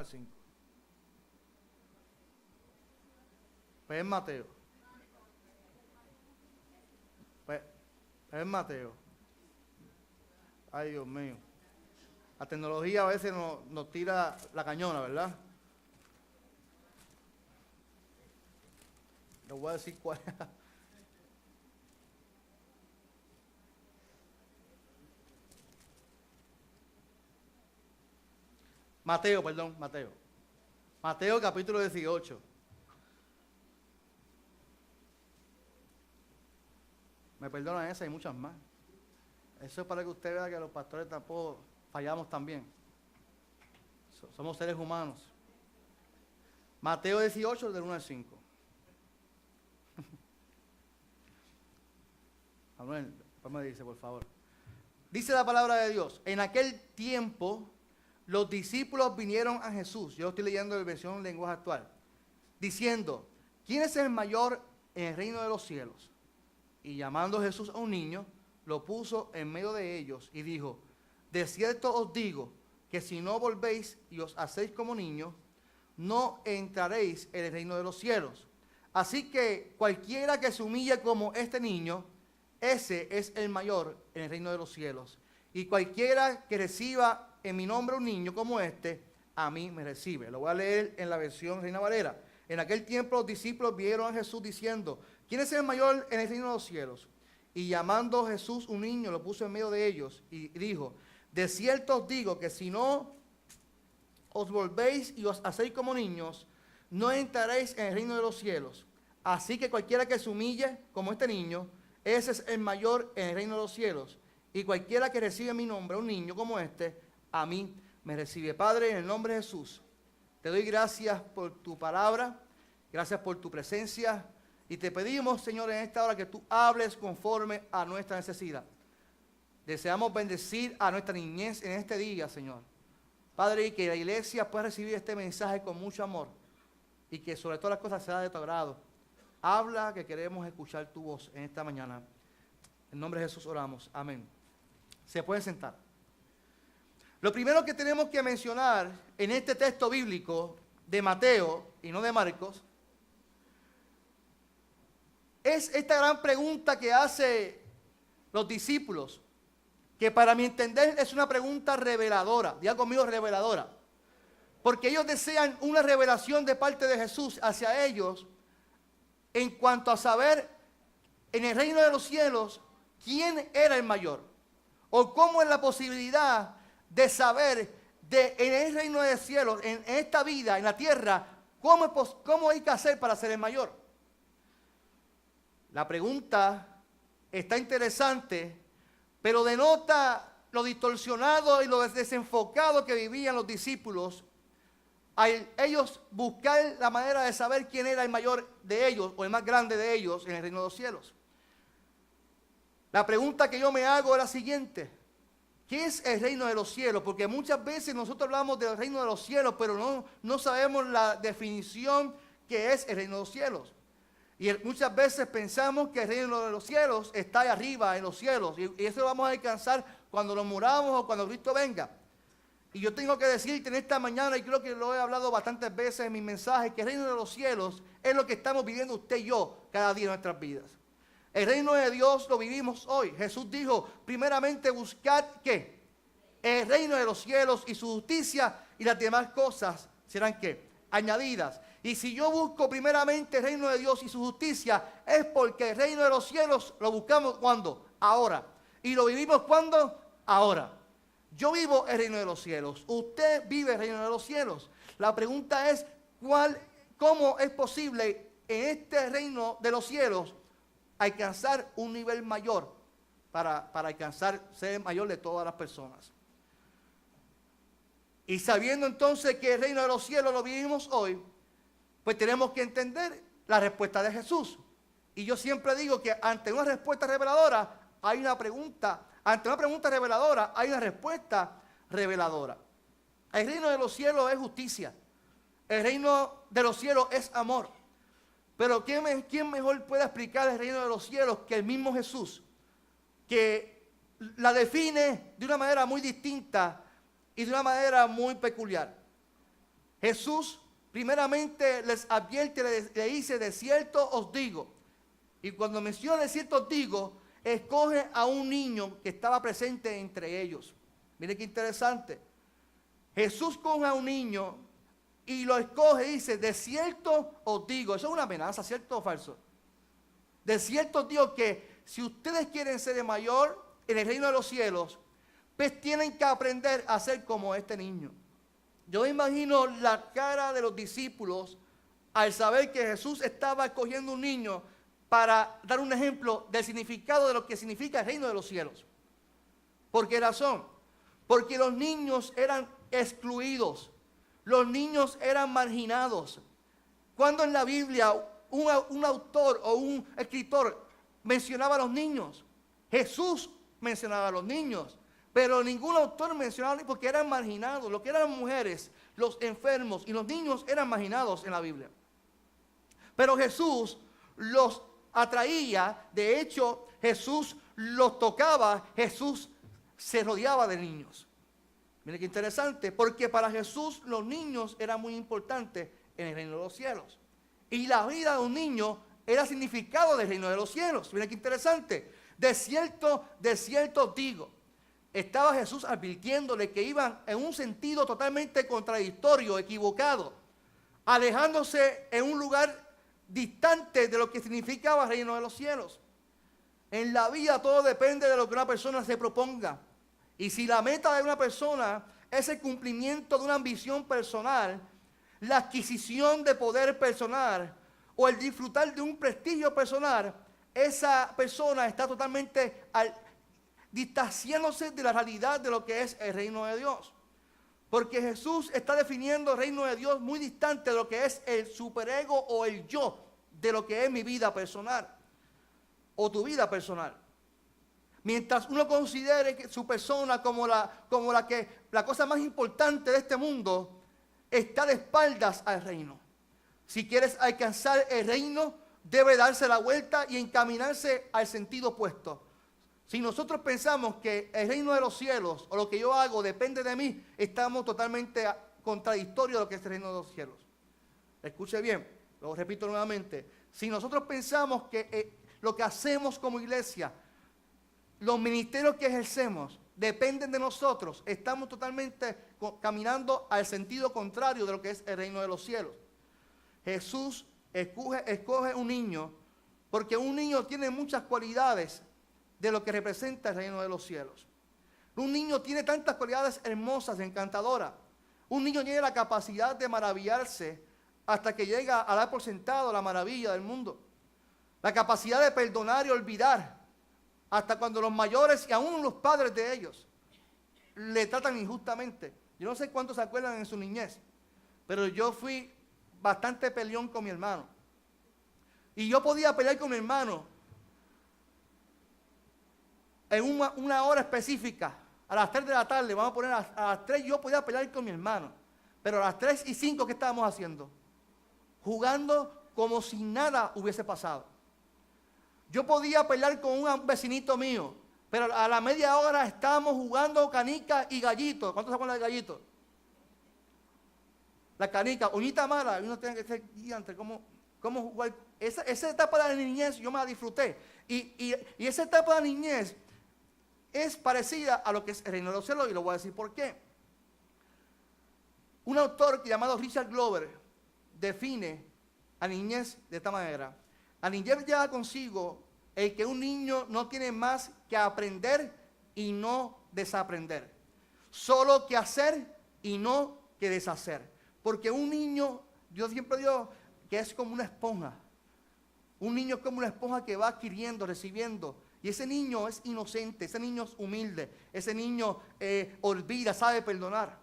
5. Pues es Mateo. Pues es Mateo. Ay, Dios mío. La tecnología a veces nos tira la cañona, ¿verdad? Les voy a decir cuál es. Mateo, perdón, Mateo. Mateo capítulo 18. Me perdonan esa y muchas más. Eso es para que usted vea que los pastores tampoco fallamos también. Somos seres humanos. Mateo 18, del 1 al 5. Manuel, después me dice, por favor. Dice la palabra de Dios: en aquel tiempo los discípulos vinieron a Jesús. Yo estoy leyendo la versión en lenguaje actual. Diciendo: ¿quién es el mayor en el reino de los cielos? Y llamando Jesús a un niño, lo puso en medio de ellos y dijo: de cierto os digo que si no volvéis y os hacéis como niños, no entraréis en el reino de los cielos. Así que cualquiera que se humille como este niño, ese es el mayor en el reino de los cielos. Y cualquiera que reciba en mi nombre un niño como este, a mí me recibe. Lo voy a leer en la versión Reina Valera. En aquel tiempo los discípulos vieron a Jesús diciendo: ¿quién es el mayor en el reino de los cielos? Y llamando Jesús un niño, lo puso en medio de ellos y dijo: de cierto os digo que si no os volvéis y os hacéis como niños, no entraréis en el reino de los cielos. Así que cualquiera que se humille como este niño, ese es el mayor en el reino de los cielos. Y cualquiera que recibe mi nombre, un niño como este, a mí me recibe. Padre, en el nombre de Jesús, te doy gracias por tu palabra, gracias por tu presencia, y te pedimos, Señor, en esta hora que tú hables conforme a nuestra necesidad. Deseamos bendecir a nuestra niñez en este día, Señor. Padre, y que la iglesia pueda recibir este mensaje con mucho amor, y que sobre todas las cosas sea de tu agrado. Habla, que queremos escuchar tu voz en esta mañana. En nombre de Jesús oramos. Amén. Se pueden sentar. Lo primero que tenemos que mencionar en este texto bíblico de Mateo y no de Marcos es esta gran pregunta que hace los discípulos, que para mi entender es una pregunta reveladora. Diga conmigo, reveladora. Porque ellos desean una revelación de parte de Jesús hacia ellos en cuanto a saber en el reino de los cielos quién era el mayor, o cómo es la posibilidad de saber en el reino de los cielos, en esta vida, en la tierra, cómo hay que hacer para ser el mayor. La pregunta está interesante, pero denota lo distorsionado y lo desenfocado que vivían los discípulos al ellos buscar la manera de saber quién era el mayor de ellos o el más grande de ellos en el reino de los cielos. La pregunta que yo me hago es la siguiente: ¿qué es el reino de los cielos? Porque muchas veces nosotros hablamos del reino de los cielos, pero no sabemos la definición que es el reino de los cielos. Y muchas veces pensamos que el reino de los cielos está ahí arriba en los cielos, y eso lo vamos a alcanzar cuando nos muramos o cuando Cristo venga. Y yo tengo que decirte en esta mañana, y creo que lo he hablado bastantes veces en mis mensajes, que el reino de los cielos es lo que estamos viviendo usted y yo cada día en nuestras vidas. El reino de Dios lo vivimos hoy. Jesús dijo: primeramente buscad ¿qué? El reino de los cielos y su justicia, y las demás cosas serán ¿qué? Añadidas. Y si yo busco primeramente el reino de Dios y su justicia, es porque el reino de los cielos lo buscamos ¿cuándo? Ahora. ¿Y lo vivimos cuándo? Ahora. Yo vivo el reino de los cielos. Usted vive el reino de los cielos. La pregunta es: ¿cómo es posible en este reino de los cielos alcanzar un nivel mayor para alcanzar ser el mayor de todas las personas? Y sabiendo entonces que el reino de los cielos lo vivimos hoy, pues tenemos que entender la respuesta de Jesús. Y yo siempre digo que ante una respuesta reveladora hay una pregunta. Ante una pregunta reveladora hay una respuesta reveladora. El reino de los cielos es justicia. El reino de los cielos es amor. Pero ¿quién mejor puede explicar el reino de los cielos que el mismo Jesús? Que la define de una manera muy distinta y de una manera muy peculiar. Jesús primeramente les advierte, le dice, de cierto os digo. Y cuando menciona de cierto os digo, escoge a un niño que estaba presente entre ellos. Mire qué interesante. Jesús coge a un niño y lo escoge y dice, de cierto os digo. Eso es una amenaza, ¿cierto o falso? De cierto os digo que si ustedes quieren ser el mayor en el reino de los cielos, pues tienen que aprender a ser como este niño. Yo me imagino la cara de los discípulos al saber que Jesús estaba escogiendo un niño para dar un ejemplo del significado de lo que significa el reino de los cielos. ¿Por qué razón? Porque los niños eran excluidos, los niños eran marginados. Cuando en la Biblia un autor o un escritor mencionaba a los niños, Jesús mencionaba a los niños, pero ningún autor mencionaba porque eran marginados. Lo que eran mujeres, los enfermos y los niños eran marginados en la Biblia. Pero Jesús los atraía, de hecho Jesús los tocaba, Jesús se rodeaba de niños. Miren qué interesante, porque para Jesús los niños eran muy importantes en el reino de los cielos. Y la vida de un niño era significado del reino de los cielos. Miren qué interesante. De cierto digo. Estaba Jesús advirtiéndole que iban en un sentido totalmente contradictorio, equivocado, alejándose en un lugar distante de lo que significaba el reino de los cielos. En la vida todo depende de lo que una persona se proponga. Y si la meta de una persona es el cumplimiento de una ambición personal, la adquisición de poder personal o el disfrutar de un prestigio personal, esa persona está totalmente distanciándose de la realidad de lo que es el reino de Dios. Porque Jesús está definiendo el reino de Dios muy distante de lo que es el superego o el yo, de lo que es mi vida personal o tu vida personal. Mientras uno considere que su persona como la cosa más importante de este mundo, está de espaldas al reino. Si quieres alcanzar el reino, debe darse la vuelta y encaminarse al sentido opuesto. Si nosotros pensamos que el reino de los cielos o lo que yo hago depende de mí, estamos totalmente contradictorios de lo que es el reino de los cielos. Escuche bien, lo repito nuevamente. Si nosotros pensamos que lo que hacemos como iglesia, los ministerios que ejercemos, dependen de nosotros, estamos totalmente caminando al sentido contrario de lo que es el reino de los cielos. Jesús escoge un niño porque un niño tiene muchas cualidades de lo que representa el reino de los cielos. Un niño tiene tantas cualidades hermosas, encantadoras. Un niño tiene la capacidad de maravillarse hasta que llega a dar por sentado la maravilla del mundo. La capacidad de perdonar y olvidar hasta cuando los mayores y aún los padres de ellos le tratan injustamente. Yo no sé cuántos se acuerdan en su niñez, pero yo fui bastante peleón con mi hermano. Y yo podía pelear con mi hermano en una hora específica, a las 3 de la tarde, vamos a poner a las 3, yo podía pelear con mi hermano. Pero a las 3:05, ¿qué estábamos haciendo? Jugando como si nada hubiese pasado. Yo podía pelear con un vecinito mío, pero a la media hora estábamos jugando canica y gallito. ¿Cuántos se acuerdan de gallito? La canica, uñita mala, uno tiene que ser guiante, ¿cómo jugar? Esa etapa de la niñez yo me la disfruté. Y esa etapa de la niñez es parecida a lo que es el reino de los cielos, y lo voy a decir por qué. Un autor llamado Richard Glover define a niñez de esta manera. La niñez lleva consigo el que un niño no tiene más que aprender y no desaprender. Solo que hacer y no que deshacer. Porque un niño, yo siempre digo que es como una esponja. Un niño es como una esponja que va adquiriendo, recibiendo. Y ese niño es inocente, ese niño es humilde, ese niño olvida, sabe perdonar.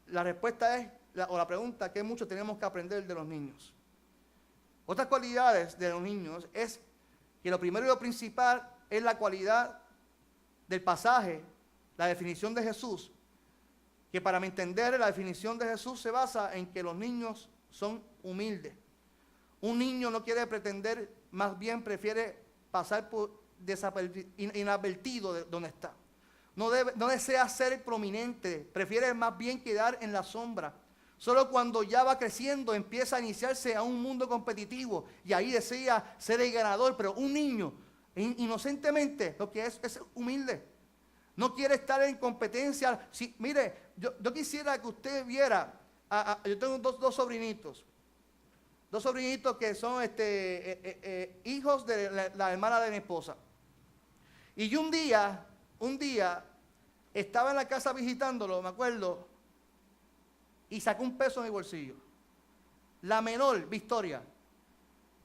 La respuesta es, la pregunta que mucho tenemos que aprender de los niños. Otras cualidades de los niños es que lo primero y lo principal es la cualidad del pasaje, la definición de Jesús, que para mi entender la definición de Jesús se basa en que los niños son humildes. Un niño no quiere pretender, más bien prefiere pasar por inadvertido de donde está. No desea ser prominente, prefiere más bien quedar en la sombra. Solo cuando ya va creciendo empieza a iniciarse a un mundo competitivo y ahí desea ser el ganador. Pero un niño, inocentemente, lo que es humilde. No quiere estar en competencia. Sí, mire, yo quisiera que usted viera, yo tengo dos sobrinitos. Dos sobrinitos que son hijos de la hermana de mi esposa. Y yo un día estaba en la casa visitándolo, me acuerdo, y sacó un peso de mi bolsillo. La menor, Victoria.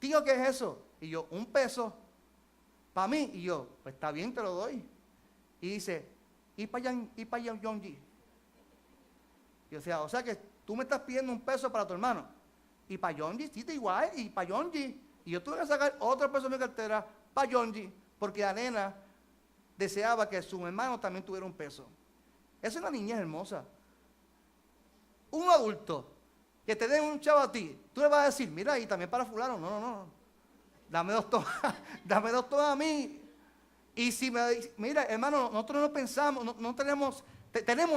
Tío, ¿qué es eso? Y yo, un peso para mí. Y yo, pues está bien, te lo doy. Y dice, ¿y para John G? Y yo decía, o sea que tú me estás pidiendo un peso para tu hermano. Y para John G, sí, te igual, y para John G. Y yo tuve que sacar otro peso de mi cartera para John G, porque la nena deseaba que su hermano también tuviera un peso. Esa es una niñez hermosa. Un adulto que te dé un chavo a ti, tú le vas a decir, mira, y también para fulano, no. Dame dos tomas a mí. Y si me dice, mira, hermano, nosotros no pensamos, no tenemos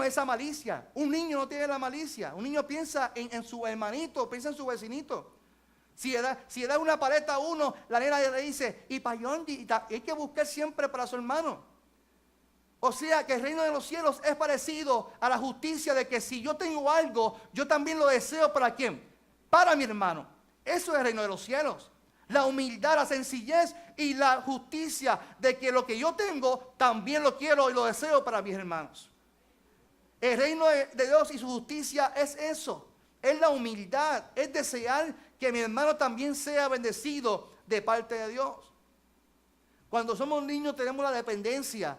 esa malicia. Un niño no tiene la malicia. Un niño piensa en su hermanito, piensa en su vecinito. Si le da una paleta a uno, la nena le dice, y para Yondi, hay que buscar siempre para su hermano. O sea que el reino de los cielos es parecido a la justicia de que si yo tengo algo, yo también lo deseo ¿para quién? Para mi hermano. Eso es el reino de los cielos. La humildad, la sencillez y la justicia de que lo que yo tengo, también lo quiero y lo deseo para mis hermanos. El reino de Dios y su justicia es eso. Es la humildad, es desear que mi hermano también sea bendecido de parte de Dios. Cuando somos niños tenemos la dependencia.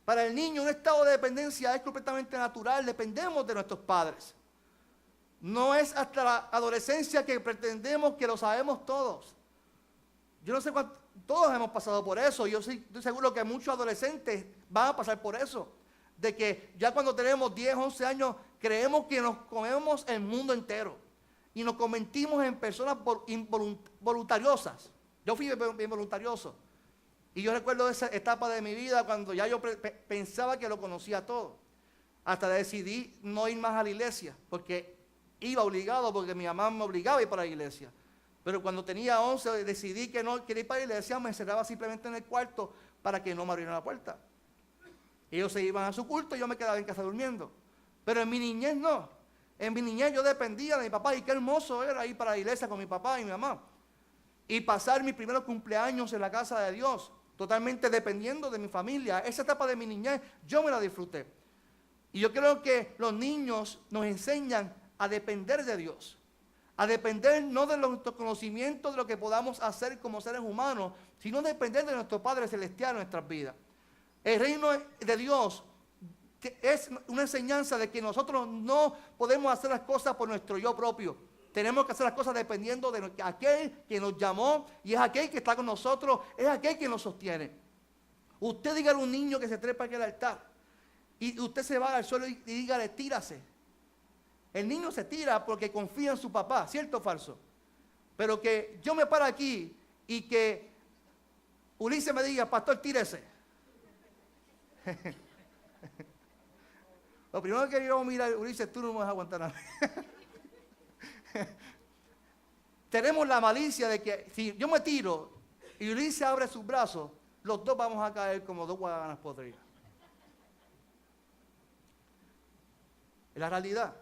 Para el niño un estado de dependencia es completamente natural, dependemos de nuestros padres. No es hasta la adolescencia que pretendemos que lo sabemos todos. Yo no sé cuánto, todos hemos pasado por eso, yo estoy seguro que muchos adolescentes van a pasar por eso. De que ya cuando tenemos 10, 11 años, creemos que nos comemos el mundo entero. Y nos convertimos en personas voluntariosas. Yo fui bien voluntarioso. Y yo recuerdo esa etapa de mi vida cuando ya yo pensaba que lo conocía todo. Hasta decidí no ir más a la iglesia, porque iba obligado, porque mi mamá me obligaba a ir para la iglesia. Pero cuando tenía 11 decidí que no quería ir para la iglesia, me encerraba simplemente en el cuarto para que no me abrieran la puerta. Ellos se iban a su culto y yo me quedaba en casa durmiendo. Pero en mi niñez no. En mi niñez yo dependía de mi papá y qué hermoso era ir para la iglesia con mi papá y mi mamá. Y pasar mis primeros cumpleaños en la casa de Dios, totalmente dependiendo de mi familia. Esa etapa de mi niñez yo me la disfruté. Y yo creo que los niños nos enseñan a depender de Dios. A depender no de nuestro conocimiento, de lo que podamos hacer como seres humanos, sino depender de nuestro Padre Celestial en nuestras vidas. El reino de Dios es una enseñanza de que nosotros no podemos hacer las cosas por nuestro yo propio. Tenemos que hacer las cosas dependiendo de aquel que nos llamó y es aquel que está con nosotros, es aquel que nos sostiene. Usted dígale a un niño que se trepa aquí al altar y usted se va al suelo y dígale, tírase. El niño se tira porque confía en su papá, ¿cierto o falso? Pero que yo me paro aquí y que Ulises me diga, pastor, tírese. Lo primero que yo mira, Ulises, tú no me vas a aguantar nada. Tenemos la malicia de que si yo me tiro y Ulises abre sus brazos, los dos vamos a caer como dos guadanas podridas. Es la realidad.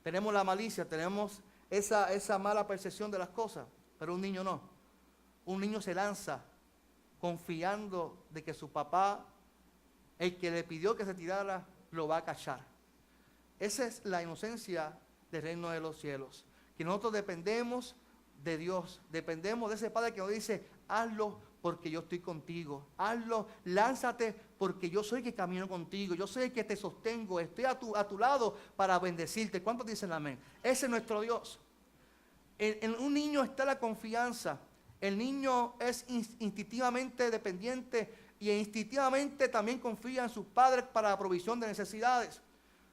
Tenemos la malicia, tenemos esa mala percepción de las cosas, pero un niño no. Un niño se lanza confiando de que su papá, el que le pidió que se tirara, lo va a cachar. Esa es la inocencia del reino de los cielos. Que nosotros dependemos de Dios, dependemos de ese Padre que nos dice, hazlo porque yo estoy contigo, hazlo, lánzate porque yo soy el que camino contigo, yo soy el que te sostengo, estoy a tu lado para bendecirte. ¿Cuántos dicen amén? Ese es nuestro Dios. En un niño está la confianza. El niño es instintivamente dependiente y instintivamente también confía en sus padres para la provisión de necesidades.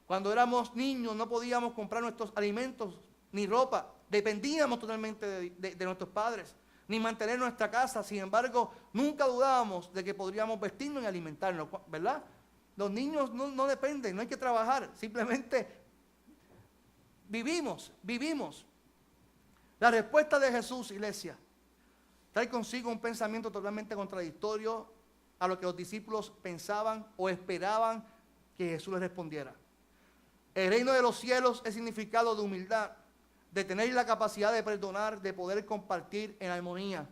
Cuando éramos niños no podíamos comprar nuestros alimentos ni ropa, dependíamos totalmente de nuestros padres, ni mantener nuestra casa. Sin embargo, nunca dudábamos de que podríamos vestirnos y alimentarnos, ¿verdad? Los niños no dependen, no hay que trabajar, simplemente vivimos. La respuesta de Jesús, iglesia, trae consigo un pensamiento totalmente contradictorio a lo que los discípulos pensaban o esperaban que Jesús les respondiera. El reino de los cielos es significado de humildad, de tener la capacidad de perdonar, de poder compartir en armonía.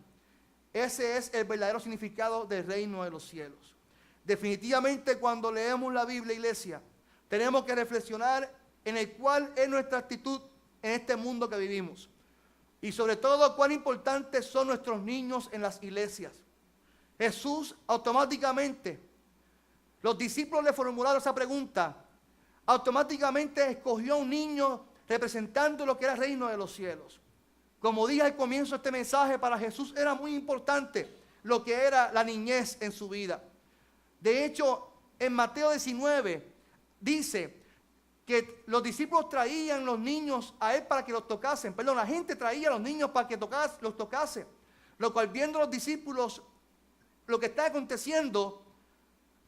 Ese es el verdadero significado del reino de los cielos. Definitivamente, cuando leemos la Biblia, iglesia, tenemos que reflexionar en el cuál es nuestra actitud en este mundo que vivimos. Y sobre todo, cuán importantes son nuestros niños en las iglesias. Jesús automáticamente, los discípulos le formularon esa pregunta, automáticamente escogió a un niño representando lo que era el reino de los cielos. Como dije al comienzo de este mensaje, para Jesús era muy importante lo que era la niñez en su vida. De hecho, en Mateo 19 dice que los discípulos traían los niños a él para que los tocasen. Perdón, la gente traía a los niños para que los tocase. Lo cual, viendo los discípulos lo que está aconteciendo,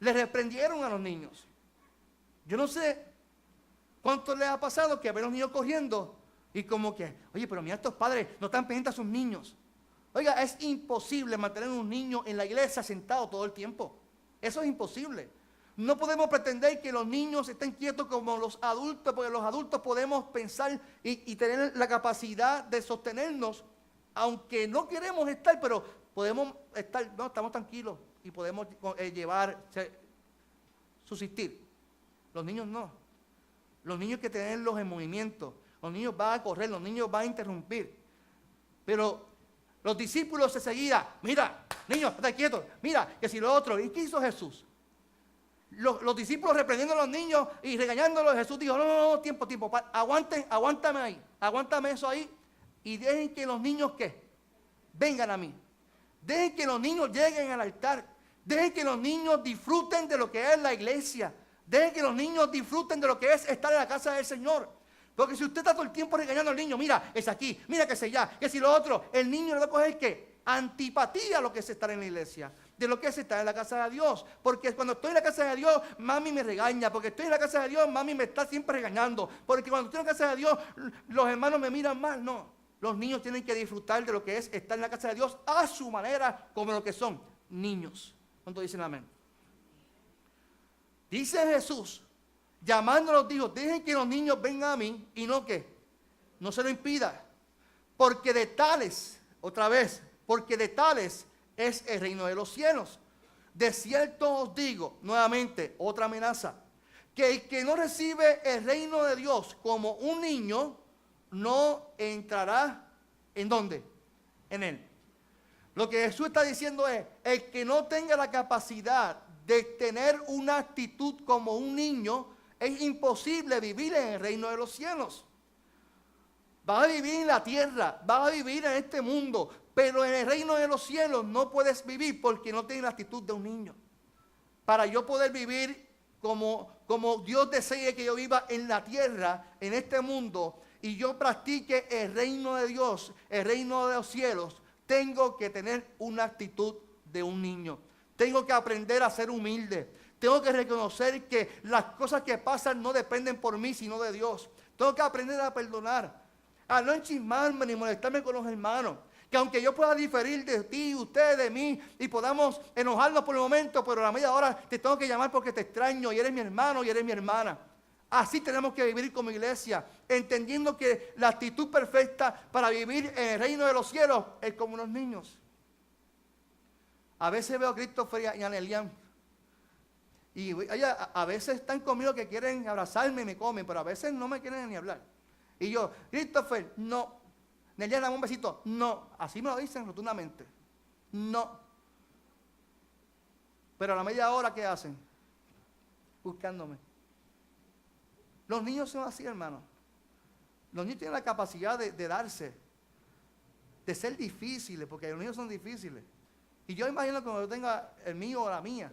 les reprendieron a los niños. Yo no sé cuánto les ha pasado que ven los niños corriendo y como que, oye, pero mira, estos padres no están pendientes a sus niños. Oiga, es imposible mantener un niño en la iglesia sentado todo el tiempo. Eso es imposible. No podemos pretender que los niños estén quietos como los adultos, porque los adultos podemos pensar y tener la capacidad de sostenernos, aunque no queremos estar, pero podemos estar, no, estamos tranquilos y podemos subsistir. Los niños no. Los niños hay que tenerlos en movimiento. Los niños van a correr, los niños van a interrumpir. Pero los discípulos se seguían, mira, niños, estate quietos, mira, que si lo otro. ¿Y qué hizo Jesús? Los discípulos reprendiendo a los niños y regañándolos, Jesús dijo, no, tiempo, aguántame ahí, aguántame eso ahí y dejen que los niños, ¿qué? Vengan a mí. Dejen que los niños lleguen al altar. Dejen que los niños disfruten de lo que es la iglesia. Dejen que los niños disfruten de lo que es estar en la casa del Señor. Porque si usted está todo el tiempo regañando al niño, mira, es aquí, mira que es allá, que si lo otro, el niño le va a coger, ¿qué? Antipatía a lo que es estar en la iglesia, de lo que es estar en la casa de Dios. Porque cuando estoy en la casa de Dios, mami me regaña. Porque estoy en la casa de Dios, mami me está siempre regañando. Porque cuando estoy en la casa de Dios, los hermanos me miran mal. No, los niños tienen que disfrutar de lo que es estar en la casa de Dios a su manera, como lo que son niños. ¿Cuántos dicen amén? Dice Jesús, llamándolos, dijo, dejen que los niños vengan a mí y no que no se lo impida. Porque de tales, otra vez, porque de tales es el reino de los cielos. De cierto os digo, nuevamente, otra amenaza, que el que no recibe el reino de Dios como un niño, no entrará, ¿en dónde? En él. Lo que Jesús está diciendo es, el que no tenga la capacidad de tener una actitud como un niño, es imposible vivir en el reino de los cielos. Vas a vivir en la tierra, vas a vivir en este mundo, pero en el reino de los cielos no puedes vivir porque no tienes la actitud de un niño. Para yo poder vivir como Dios desea que yo viva en la tierra, en este mundo, y yo practique el reino de Dios, el reino de los cielos, tengo que tener una actitud de un niño. Tengo que aprender a ser humilde. Tengo que reconocer que las cosas que pasan no dependen por mí, sino de Dios. Tengo que aprender a perdonar, a no enchismarme ni molestarme con los hermanos. Que aunque yo pueda diferir de ti, usted de mí, y podamos enojarnos por el momento, pero a la media hora te tengo que llamar porque te extraño y eres mi hermano y eres mi hermana. Así tenemos que vivir como iglesia, entendiendo que la actitud perfecta para vivir en el reino de los cielos es como los niños. A veces veo a Christopher y a Nelian, y a veces están conmigo que quieren abrazarme y me comen, pero a veces no me quieren ni hablar. Y yo, Christopher, no. Nelian, dame un besito. No. Así me lo dicen rotundamente. No. Pero a la media hora, ¿qué hacen? Buscándome. Los niños son así, hermano. Los niños tienen la capacidad de darse, de ser difíciles, porque los niños son difíciles. Y yo imagino que cuando yo tenga el mío o la mía,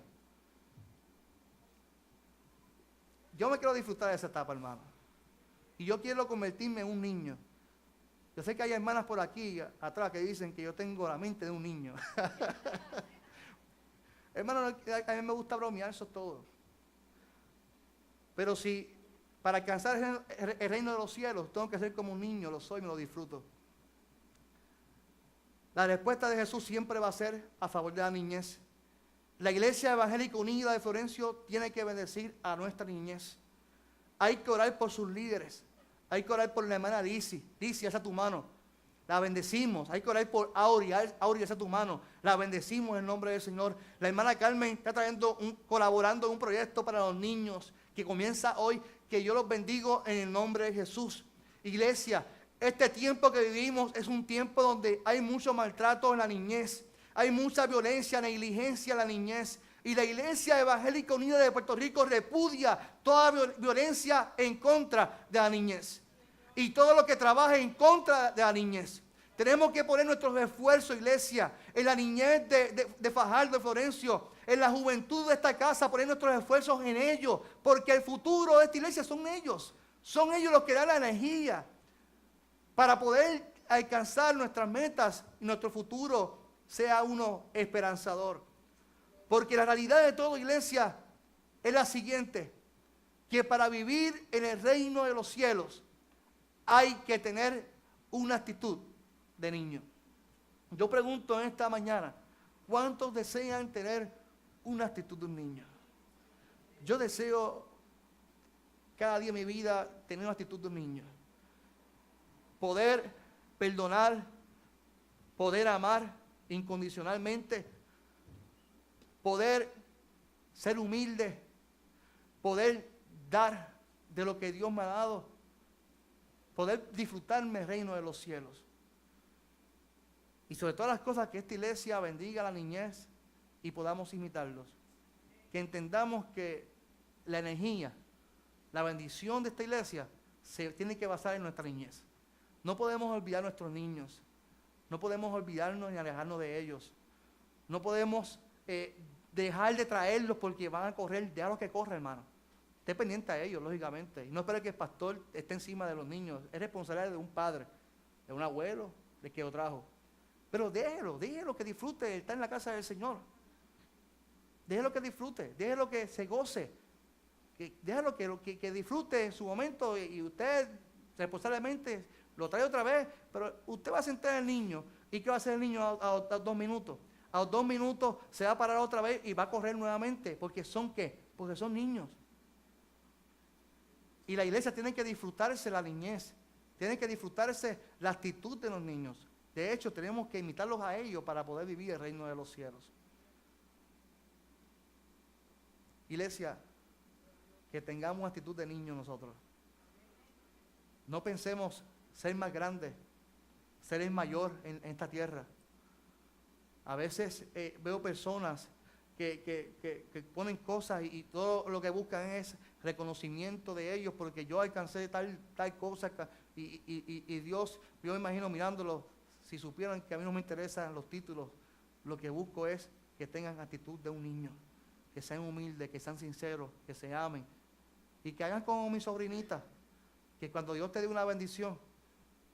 yo me quiero disfrutar de esa etapa, hermano. Y yo quiero convertirme en un niño. Yo sé que hay hermanas por aquí atrás que dicen que yo tengo la mente de un niño. Hermano, a mí me gusta bromear, eso es todo. Pero si para alcanzar el reino de los cielos, tengo que ser como un niño, lo soy, me lo disfruto. La respuesta de Jesús siempre va a ser a favor de la niñez. La Iglesia Evangélica Unida de Florencio tiene que bendecir a nuestra niñez. Hay que orar por sus líderes. Hay que orar por la hermana Lisi. Lisi, alza tu mano. La bendecimos. Hay que orar por Aurea, alza tu mano. La bendecimos en el nombre del Señor. La hermana Carmen está colaborando en un proyecto para los niños que comienza hoy. Que yo los bendigo en el nombre de Jesús. Iglesia, este tiempo que vivimos es un tiempo donde hay mucho maltrato en la niñez. Hay mucha violencia, negligencia en la niñez. Y la Iglesia Evangélica Unida de Puerto Rico repudia toda violencia en contra de la niñez. Y todo lo que trabaja en contra de la niñez. Tenemos que poner nuestros esfuerzos, iglesia, en la niñez de Fajardo, de Florencio, en la juventud de esta casa, poner nuestros esfuerzos en ellos. Porque el futuro de esta iglesia son ellos. Son ellos los que dan la energía para poder alcanzar nuestras metas y nuestro futuro sea uno esperanzador. Porque la realidad de toda iglesia es la siguiente, que para vivir en el reino de los cielos hay que tener una actitud de niño. Yo pregunto en esta mañana, ¿cuántos desean tener una actitud de un niño? Yo deseo cada día de mi vida tener una actitud de un niño. Poder perdonar, poder amar incondicionalmente, poder ser humilde, poder dar de lo que Dios me ha dado, poder disfrutarme el reino de los cielos. Y sobre todas las cosas, que esta iglesia bendiga a la niñez y podamos imitarlos. Que entendamos que la energía, la bendición de esta iglesia se tiene que basar en nuestra niñez. No podemos olvidar a nuestros niños. No podemos olvidarnos ni alejarnos de ellos. No podemos dejar de traerlos porque van a correr. Déjalos que corran, hermano. Esté pendiente a ellos, lógicamente. Y no espere que el pastor esté encima de los niños. Es responsabilidad de un padre, de un abuelo, de que lo trajo. Pero déjelo que disfrute. Está en la casa del Señor. Déjelo que disfrute. Déjelo que se goce. Déjalo que disfrute en su momento. Y usted responsablemente lo trae otra vez. Pero usted va a sentar al niño. ¿Y qué va a hacer el niño a 2 minutos? A los 2 minutos se va a parar otra vez y va a correr nuevamente. ¿Porque son qué? Porque son niños. Y la iglesia tiene que disfrutarse la niñez. Tiene que disfrutarse la actitud de los niños. De hecho, tenemos que imitarlos a ellos para poder vivir el reino de los cielos. Iglesia, que tengamos actitud de niños nosotros. No pensemos ser más grandes, ser el mayor en esta tierra. A veces veo personas que ponen cosas y todo lo que buscan es reconocimiento de ellos porque yo alcancé tal cosa y Dios, yo me imagino mirándolo, si supieran que a mí no me interesan los títulos, lo que busco es que tengan actitud de un niño, que sean humildes, que sean sinceros, que se amen y que hagan como mi sobrinita, que cuando Dios te dé una bendición,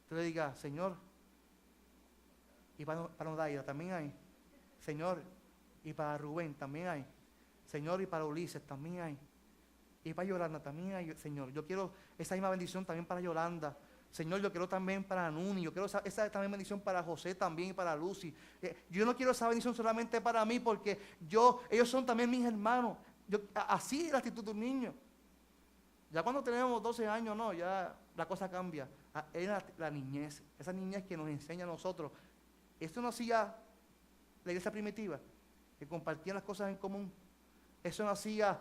tú le digas, Señor, y para Nodaira también hay, Señor, y para Rubén también hay, Señor, y para Ulises también hay, y para Yolanda también hay, Señor. Yo quiero esa misma bendición también para Yolanda. Señor, yo quiero también para Nuni, yo quiero esa también bendición para José también y para Lucy. Yo no quiero esa bendición solamente para mí porque ellos son también mis hermanos. Así es la actitud de un niño. Ya cuando tenemos 12 años, no, ya la cosa cambia. Es la niñez, esa niñez que nos enseña a nosotros. Esto no hacía la iglesia primitiva, que compartían las cosas en común. Eso no hacía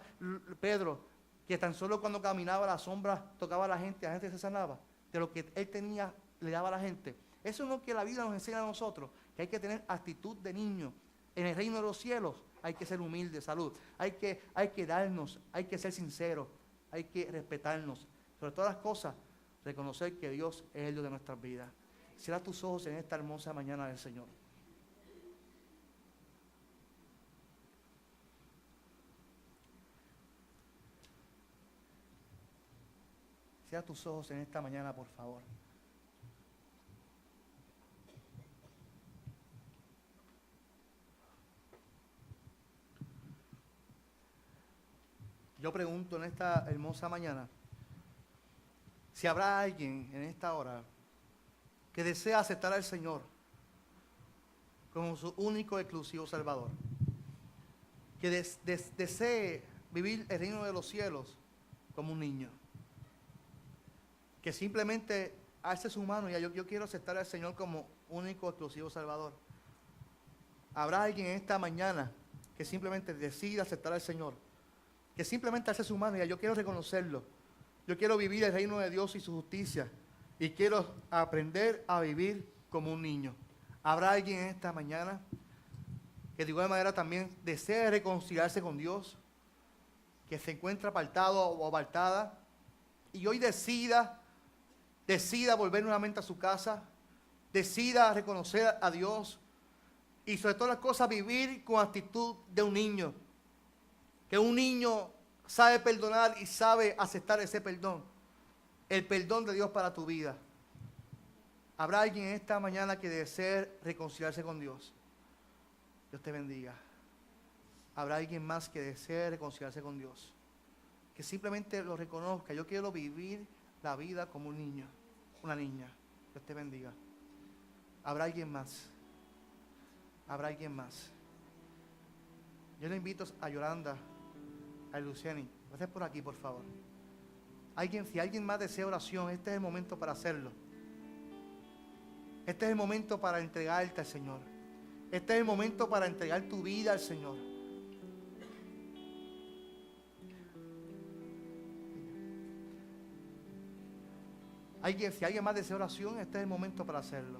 Pedro, que tan solo cuando caminaba la sombra tocaba a la gente se sanaba. De lo que él tenía, le daba a la gente. Eso es lo que la vida nos enseña a nosotros, que hay que tener actitud de niño. En el reino de los cielos hay que ser humilde, salud. Hay que darnos, hay que ser sinceros, hay que respetarnos. Sobre todas las cosas, reconocer que Dios es el Dios de nuestras vidas. Cierra tus ojos en esta hermosa mañana del Señor. Cierra tus ojos en esta mañana, por favor. Yo pregunto en esta hermosa mañana, Si habrá alguien en esta hora que desea aceptar al Señor como su único exclusivo Salvador, que desee vivir el reino de los cielos como un niño, que simplemente alce su mano y yo quiero aceptar al Señor como único exclusivo Salvador. Habrá alguien en esta mañana que simplemente decida aceptar al Señor, que simplemente alce su mano y yo quiero reconocerlo. Yo quiero vivir el reino de Dios y su justicia y quiero aprender a vivir como un niño. Habrá alguien en esta mañana que de igual manera también desee reconciliarse con Dios, que se encuentra apartado o apartada y hoy decida volver nuevamente a su casa, decida reconocer a Dios y sobre todas las cosas vivir con actitud de un niño, que un niño sabe perdonar y sabe aceptar ese perdón, el perdón de Dios para tu vida. Habrá alguien en esta mañana que desee reconciliarse con Dios. Dios te bendiga. Habrá alguien más que desee reconciliarse con Dios, que simplemente lo reconozca. Yo quiero vivir la vida como un niño, una niña. Dios te bendiga. Habrá alguien más. Habrá alguien más. Yo le invito a Yolanda, a Luciani. Gracias por aquí, por favor. Si alguien más desea oración, este es el momento para hacerlo. Este es el momento para entregarte al Señor. Este es el momento para entregar tu vida al Señor. Si alguien más desea oración, este es el momento para hacerlo.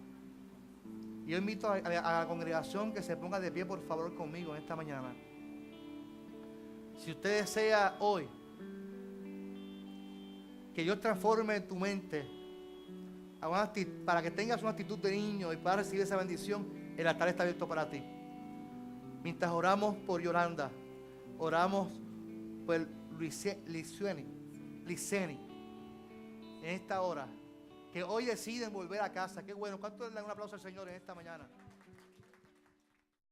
Y yo invito a la congregación que se ponga de pie, por favor, conmigo en esta mañana. Si usted desea hoy que Dios transforme tu mente para que tengas una actitud de niño y puedas recibir esa bendición, el altar está abierto para ti. Mientras oramos por Yolanda, oramos por Liceni, en esta hora, que hoy deciden volver a casa. Qué bueno. ¿Cuánto le dan un aplauso al Señor en esta mañana?